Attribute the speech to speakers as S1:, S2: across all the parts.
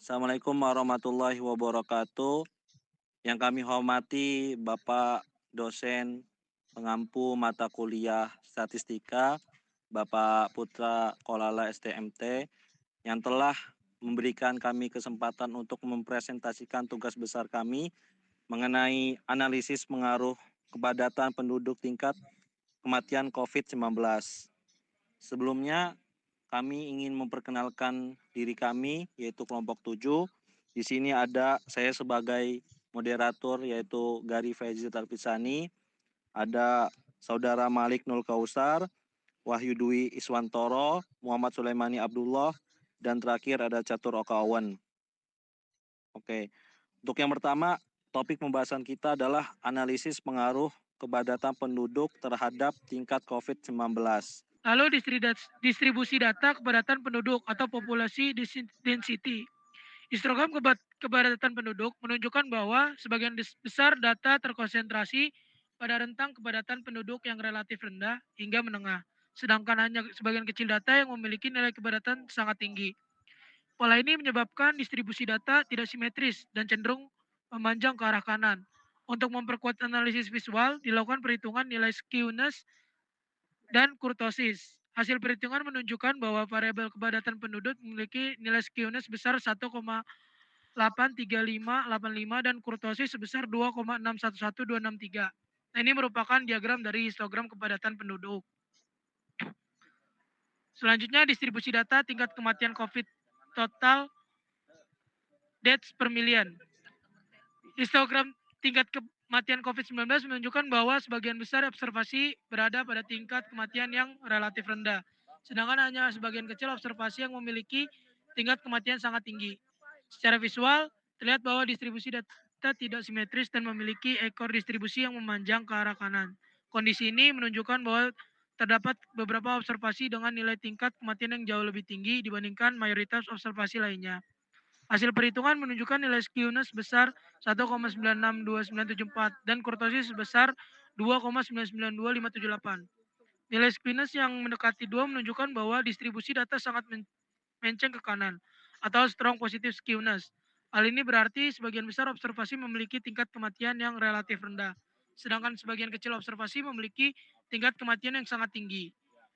S1: Assalamualaikum warahmatullahi wabarakatuh. Yang kami hormati Bapak dosen pengampu mata kuliah statistika, Bapak Putra Kolala STMT, yang telah memberikan kami kesempatan untuk mempresentasikan tugas besar kami mengenai analisis pengaruh kepadatan penduduk tingkat kematian COVID-19. Sebelumnya, kami ingin memperkenalkan diri kami, yaitu kelompok 7. Di sini ada saya sebagai moderator, yaitu Gari Faizi Tarpisani, ada Saudara Malik Nul Kausar, Wahyu Dwi Iswantoro, Muhammad Sulaimani Abdullah, dan terakhir ada Catur Okawan. Oke, untuk yang pertama, topik pembahasan kita adalah analisis pengaruh kepadatan penduduk terhadap tingkat COVID-19.
S2: Lalu distribusi data kepadatan penduduk atau populasi density. Histogram kepadatan penduduk menunjukkan bahwa sebagian besar data terkonsentrasi pada rentang kepadatan penduduk yang relatif rendah hingga menengah, sedangkan hanya sebagian kecil data yang memiliki nilai kepadatan sangat tinggi. Pola ini menyebabkan distribusi data tidak simetris dan cenderung memanjang ke arah kanan. Untuk memperkuat analisis visual, dilakukan perhitungan nilai skewness dan kurtosis. Hasil perhitungan menunjukkan bahwa variabel kepadatan penduduk memiliki nilai skewness sebesar 1,83585 dan kurtosis sebesar 2,611263. Nah, ini merupakan diagram dari histogram kepadatan penduduk. Selanjutnya, distribusi data tingkat kematian COVID total deaths per million. Histogram tingkat kematian COVID-19 menunjukkan bahwa sebagian besar observasi berada pada tingkat kematian yang relatif rendah, sedangkan hanya sebagian kecil observasi yang memiliki tingkat kematian sangat tinggi. Secara visual, terlihat bahwa distribusi data tidak simetris dan memiliki ekor distribusi yang memanjang ke arah kanan. Kondisi ini menunjukkan bahwa terdapat beberapa observasi dengan nilai tingkat kematian yang jauh lebih tinggi dibandingkan mayoritas observasi lainnya. Hasil perhitungan menunjukkan nilai skewness sebesar 1,962974 dan kurtosis sebesar 2,992578. Nilai skewness yang mendekati 2 menunjukkan bahwa distribusi data sangat menceng ke kanan atau strong positive skewness. Hal ini berarti sebagian besar observasi memiliki tingkat kematian yang relatif rendah, sedangkan sebagian kecil observasi memiliki tingkat kematian yang sangat tinggi.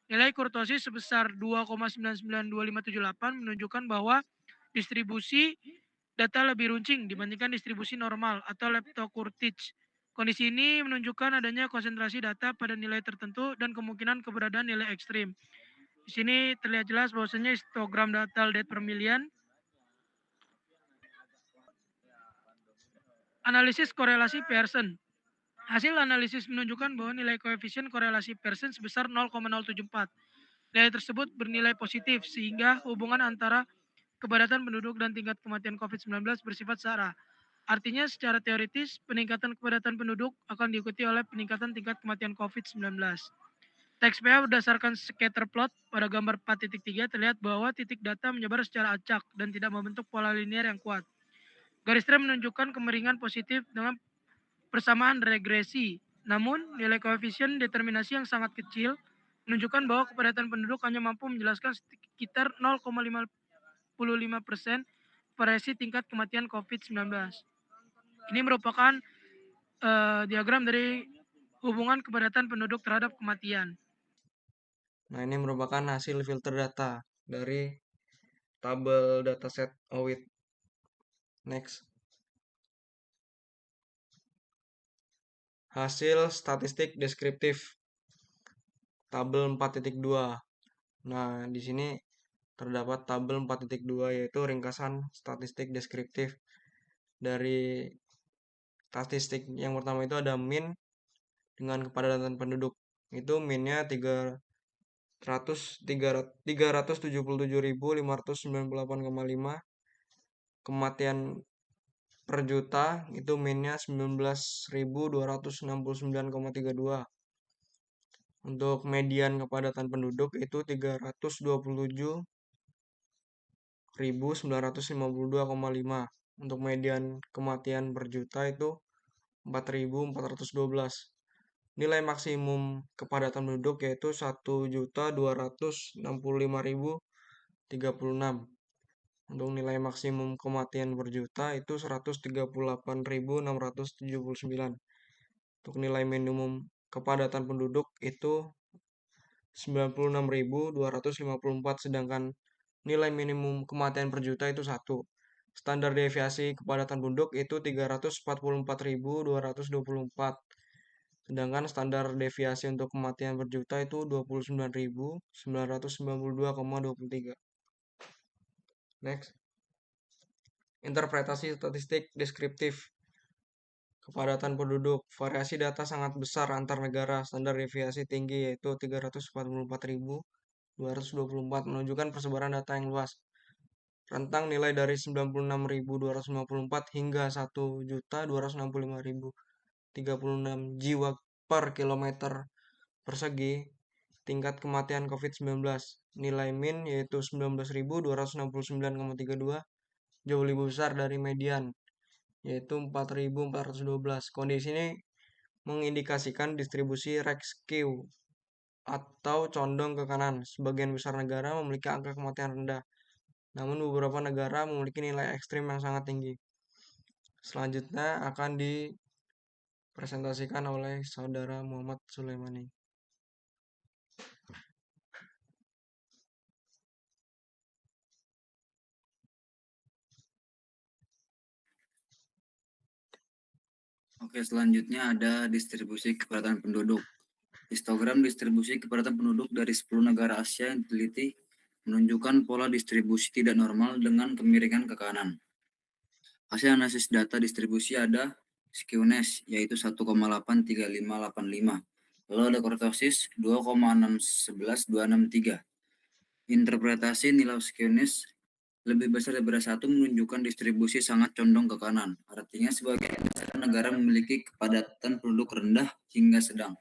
S2: Nilai kurtosis sebesar 2,992578 menunjukkan bahwa distribusi data lebih runcing dibandingkan distribusi normal atau leptokurtic. Kondisi ini menunjukkan adanya konsentrasi data pada nilai tertentu dan kemungkinan keberadaan nilai ekstrim. Di sini terlihat jelas bahwasanya histogram data death per million. Analisis korelasi Pearson. Hasil analisis menunjukkan bahwa nilai koefisien korelasi Pearson sebesar 0,074. Nilai tersebut bernilai positif sehingga hubungan antara kepadatan penduduk dan tingkat kematian COVID-19 bersifat searah. Artinya secara teoritis, peningkatan kepadatan penduduk akan diikuti oleh peningkatan tingkat kematian COVID-19. Teks PA berdasarkan scatter plot pada gambar 4.3 terlihat bahwa titik data menyebar secara acak dan tidak membentuk pola linear yang kuat. Garis rem menunjukkan kemiringan positif dengan persamaan regresi. Namun, nilai koefisien determinasi yang sangat kecil menunjukkan bahwa kepadatan penduduk hanya mampu menjelaskan sekitar 0,55% variasi tingkat kematian COVID-19. Ini merupakan diagram dari hubungan kepadatan penduduk terhadap kematian.
S3: Nah, ini merupakan hasil filter data dari tabel dataset OWID. Next. Hasil statistik deskriptif tabel 4.2. Nah, di sini terdapat tabel 4.2 yaitu ringkasan statistik deskriptif. Dari statistik yang pertama itu ada min dengan kepadatan penduduk. Itu minnya 377.598,5. Kematian per juta itu minnya 19.269,32. Untuk median kepadatan penduduk itu 327.952,5. Untuk median kematian per juta itu 4.412. Nilai maksimum kepadatan penduduk yaitu 1.265.036. Untuk nilai maksimum kematian per juta itu 138.679. Untuk nilai minimum kepadatan penduduk itu 96.254, sedangkan nilai minimum kematian per juta itu 1. Standar deviasi kepadatan penduduk itu 344.224. Sedangkan standar deviasi untuk kematian per juta itu 29.992,23. Next. Interpretasi statistik deskriptif kepadatan penduduk. Variasi data sangat besar antar negara. Standar deviasi tinggi yaitu 344.224 menunjukkan persebaran data yang luas. Rentang nilai dari 96.254 hingga 1.265.036 jiwa per kilometer persegi. Tingkat kematian COVID-19. Nilai min yaitu 19.269,32, jauh lebih besar dari median, yaitu 4.412. Kondisi ini mengindikasikan distribusi rescue atau condong ke kanan. Sebagian besar negara memiliki angka kematian rendah, namun beberapa negara memiliki nilai ekstrim yang sangat tinggi. Selanjutnya akan dipresentasikan oleh Saudara Muhammad Sulaimani.
S4: Oke, selanjutnya ada distribusi kepadatan penduduk. Histogram distribusi kepadatan penduduk dari 10 negara Asia yang diteliti menunjukkan pola distribusi tidak normal dengan kemiringan ke kanan. Hasil analisis data distribusi ada skewness, yaitu 1,83585. Lalu ada kurtosis 2,611263. Interpretasi nilai skewness lebih besar daripada 1 menunjukkan distribusi sangat condong ke kanan. Artinya sebagian besar negara memiliki kepadatan penduduk rendah hingga sedang.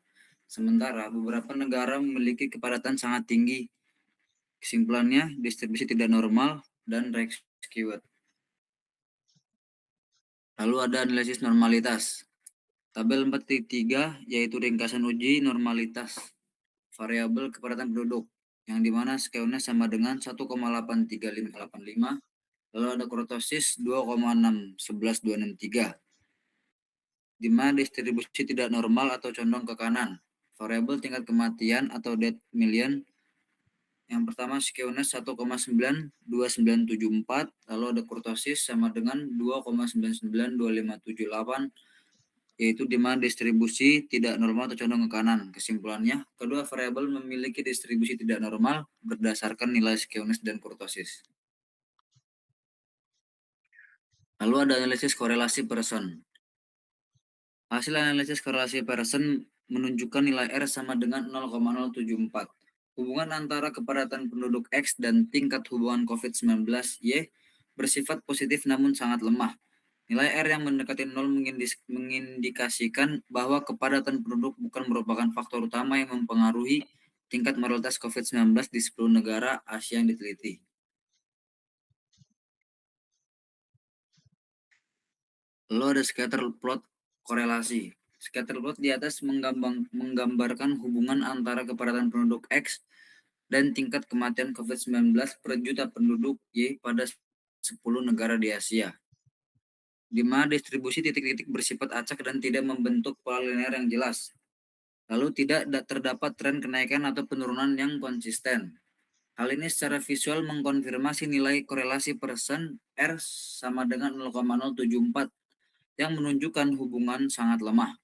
S4: Sementara beberapa negara memiliki kepadatan sangat tinggi. Kesimpulannya, distribusi tidak normal dan skewed. Lalu ada analisis normalitas. Tabel 4.3 yaitu ringkasan uji normalitas variabel kepadatan penduduk, yang dimana skewness sama dengan 1,83585. Lalu ada kurtosis 2,611263. Di mana distribusi tidak normal atau condong ke kanan. Variabel tingkat kematian atau death million. Yang pertama skewness 1,92974, lalu ada kurtosis sama dengan 2,992578, yaitu di mana distribusi tidak normal atau condong ke kanan. Kesimpulannya, kedua variabel memiliki distribusi tidak normal berdasarkan nilai skewness dan kurtosis. Lalu ada analisis korelasi Pearson. Hasil analisis korelasi Pearson menunjukkan nilai R sama dengan 0,074. Hubungan antara kepadatan penduduk X dan tingkat hubungan COVID-19 Y bersifat positif namun sangat lemah. Nilai R yang mendekati 0 mengindikasikan bahwa kepadatan penduduk bukan merupakan faktor utama yang mempengaruhi tingkat mortalitas COVID-19 di 10 negara Asia yang diteliti. Lalu ada scatter plot korelasi. Scatter plot di atas menggambarkan hubungan antara kepadatan penduduk X dan tingkat kematian COVID-19 per juta penduduk Y pada 10 negara di Asia, di mana distribusi titik-titik bersifat acak dan tidak membentuk pola linear yang jelas. Lalu tidak terdapat tren kenaikan atau penurunan yang konsisten. Hal ini secara visual mengkonfirmasi nilai korelasi Pearson R sama dengan 0,074 yang menunjukkan hubungan sangat lemah,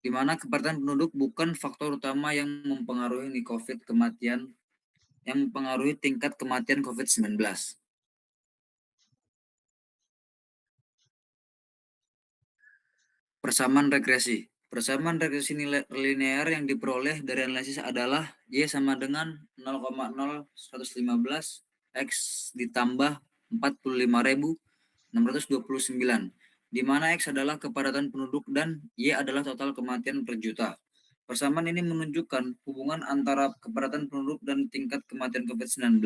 S4: di mana kepadatan penduduk bukan faktor utama yang mempengaruhi tingkat kematian COVID-19. Persamaan regresi. Persamaan regresi nilai linear yang diperoleh dari analisis adalah Y sama dengan 0,0115 X ditambah 45.629, di mana X adalah kepadatan penduduk dan Y adalah total kematian per juta. Persamaan ini menunjukkan hubungan antara kepadatan penduduk dan tingkat kematian COVID-19.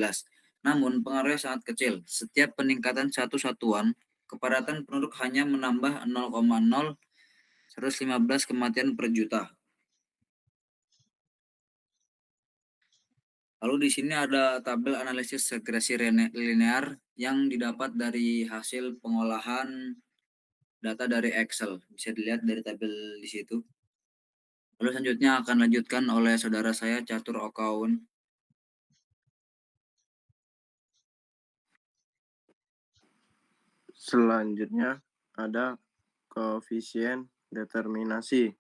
S4: Namun pengaruhnya sangat kecil. Setiap peningkatan satu satuan, kepadatan penduduk hanya menambah 0,0115 kematian per juta. Lalu di sini ada tabel analisis regresi linear yang didapat dari hasil pengolahan data dari Excel. Bisa dilihat dari tabel di situ. Lalu selanjutnya akan lanjutkan oleh saudara saya catur account.
S5: Selanjutnya ada koefisien determinasi.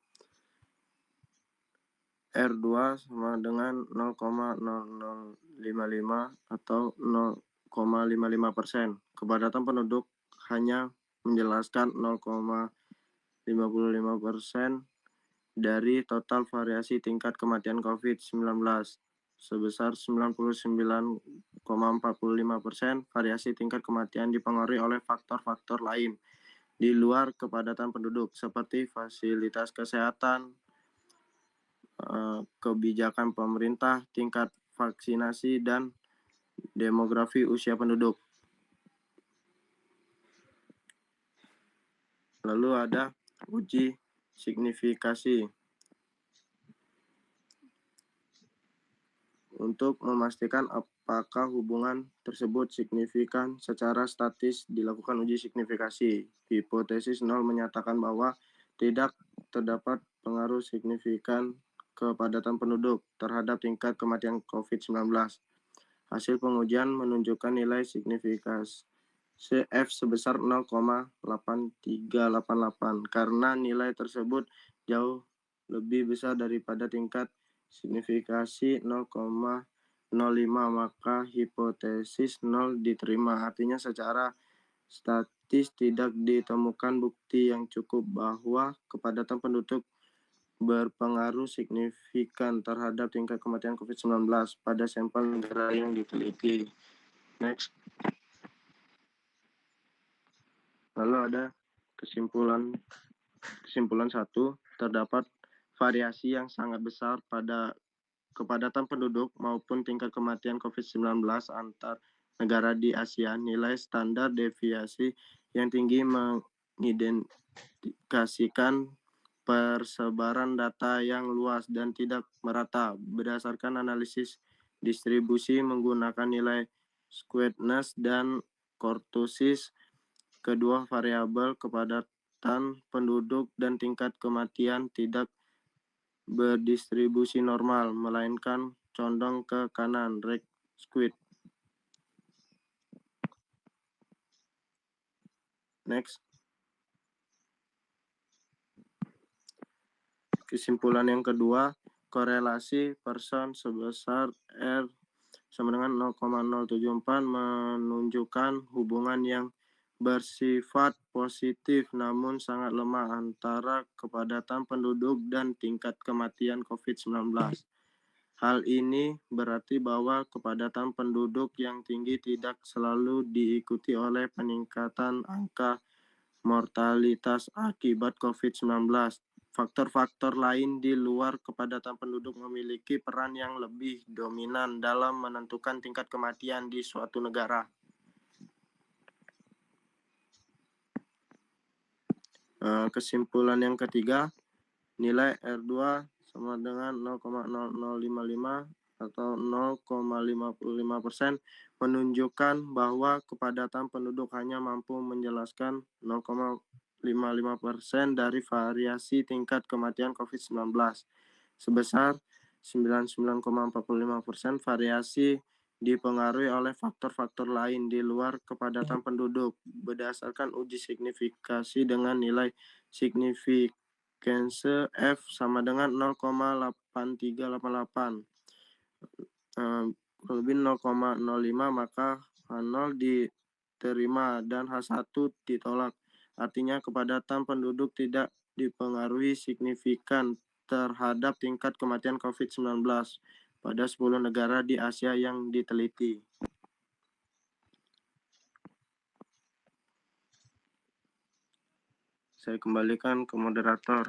S5: R2 sama dengan 0,0055 atau 0,55%. Kepadatan penduduk hanya menjelaskan 0,55% dari total variasi tingkat kematian COVID-19. Sebesar 99,45% variasi tingkat kematian dipengaruhi oleh faktor-faktor lain di luar kepadatan penduduk seperti fasilitas kesehatan, kebijakan pemerintah, tingkat vaksinasi, dan demografi usia penduduk. Lalu ada uji signifikasi. Untuk memastikan apakah hubungan tersebut signifikan secara statis dilakukan uji signifikasi. Hipotesis 0 menyatakan bahwa tidak terdapat pengaruh signifikan kepadatan penduduk terhadap tingkat kematian COVID-19. Hasil pengujian menunjukkan nilai signifikasi CF sebesar 0,8388 karena nilai tersebut jauh lebih besar daripada tingkat signifikasi 0,05, maka hipotesis 0 diterima. Artinya secara statis tidak ditemukan bukti yang cukup bahwa kepadatan penduduk berpengaruh signifikan terhadap tingkat kematian COVID-19 pada sampel negara yang diteliti. Next. Lalu ada kesimpulan 1, terdapat variasi yang sangat besar pada kepadatan penduduk maupun tingkat kematian COVID-19 antar negara di Asia. Nilai standar deviasi yang tinggi mengindikasikan persebaran data yang luas dan tidak merata. Berdasarkan analisis distribusi menggunakan nilai squareness dan kurtosis, kedua variabel kepadatan penduduk dan tingkat kematian tidak berdistribusi normal, melainkan condong ke kanan, right square. Next. Kesimpulan yang kedua, korelasi person sebesar R sama dengan 0,074 menunjukkan hubungan yang bersifat positif namun sangat lemah antara kepadatan penduduk dan tingkat kematian COVID-19. Hal ini berarti bahwa kepadatan penduduk yang tinggi tidak selalu diikuti oleh peningkatan angka mortalitas akibat COVID-19. Faktor-faktor lain di luar kepadatan penduduk memiliki peran yang lebih dominan dalam menentukan tingkat kematian di suatu negara. Kesimpulan yang ketiga, nilai R2 sama dengan 0,0055 atau 0,55% menunjukkan bahwa kepadatan penduduk hanya mampu menjelaskan 0,55% dari variasi tingkat kematian COVID-19. Sebesar 99,45% variasi dipengaruhi oleh faktor-faktor lain di luar kepadatan penduduk. Berdasarkan uji signifikasi dengan nilai signifikansi F sama dengan 0,8388. Lebih 0,05 maka H0 diterima dan H1 ditolak. Artinya kepadatan penduduk tidak dipengaruhi signifikan terhadap tingkat kematian COVID-19 pada 10 negara di Asia yang diteliti. Saya kembalikan ke moderator.